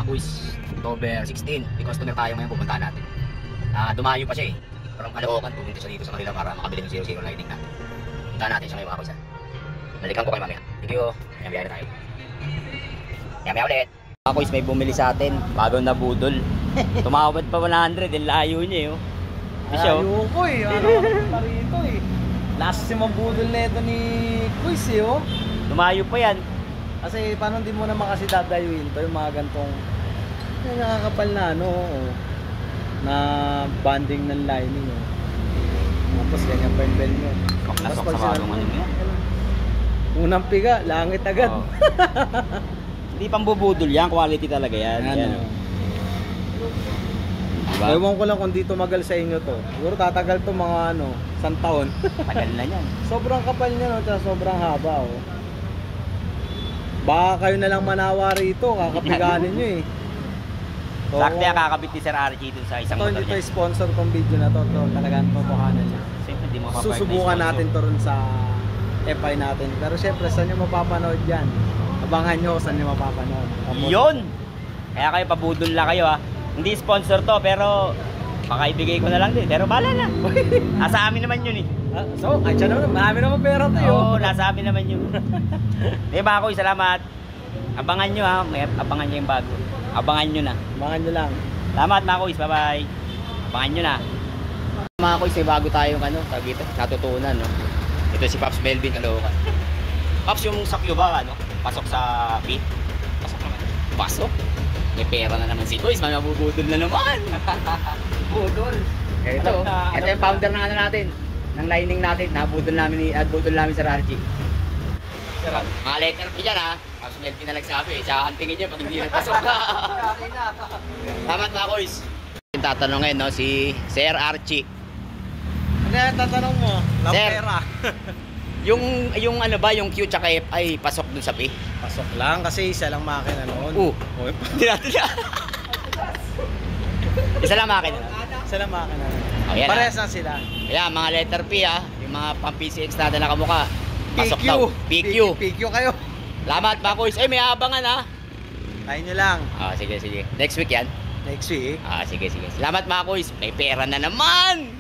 Quiz, October 16. May customer tayo ngayon, pupuntahan natin. Dumayo pa siya eh. Parang Caloocan, pumunta siya dito sa Manila para makabili ng 00 lighting natin. Puntahan natin siya ngayon mga quiz. Balikan ko kayo mamaya. Thank you. Maya-maya na tayo. Maya-maya ulit. Mga quiz, may bumili sa atin. Bagong na budol. Tumawad pa 100. Yung layo niya eh. Layo ko eh. Ano ka rito eh. Last si mabudol na ito ni Quiz eh oh. Tumayo pa yan. Kasi paano hindi mo naman kasi dadayuin to yung mga gantong nakakapal na ano oh, na banding ng lining oh. Tapos ganyan pa yung bell nyo. Sok sa bagong ano niya. Unang piga, langit agad. Oh. Hindi pang bubudol yan, quality talaga yan. Yan oh. Diba? Ewan ko lang kung dito magal sa inyo to. Siguro tatagal to mga ano, 1 taon. Tagal na yan. Sobrang kapal niya no, at sobrang haba oh. Baka kayo na lang manawa rito, kakapiganin nyo eh. So, sakto yan, kakabit ni Sir Archie dun sa isang motor dito niya. sponsor tong video na to, talagang totohanan niya. Siyempre, di mo papayag na Susubukan sponsor. natin to rin sa FI natin. Pero syempre, saan nyo mapapanood yan? Abangan nyo saan nyo mapapanood. Yun! Kaya kayo, pabudol na kayo ha. Hindi sponsor to, pero baka ibigay ko na lang din. Pero bala na. Nasa amin naman yun eh. So, andyan naman, marami naman pera to yun. Oo, nasa amin naman yun. Diba ako, salamat. Abangan nyo ha, may abangan nyo yung bago. Abangan nyo na. Abangan nyo lang. Salamat mga kuys, bye bye. Abangan nyo na. Mga kuys, may bago tayong ano, tawag ito, natutunan no. Ito si Pops Melvin Caloocan. Pops, yung sakyo ba ano, pasok sa pit? Pasok naman. Pasok? May pera na naman si Kuys, mabubudol na naman. Budol. Ito yung founder ng ano natin, ng lining natin, nabudol namin sa Archie. Mga letter P dyan ha. Pops Melvin na nagsabi, sakantingin niya pag hindi nagpasok ka. Salamat mga Kuys. Yung tatanungin no, si Sir Archie. Ano yan, tatanong mo? Lang Sir. pera. Yung ano ba, yung Q tsaka F ay pasok dun sa P? Pasok lang kasi isa lang makina noon. Hindi natin na. Isa lang makina. Isa lang makina noon. Oh, yan Parehas lang sila. Ayan, mga letter P ha. Yung mga pang PCX natin na kamukha. Pasok PQ. daw. PQ. PQ kayo. Salamat mga Kuys. Ay, may abangan ha. Tayo nyo lang. Sige. Next week yan. Next week. Sige. Salamat mga Kuys. May pera na naman.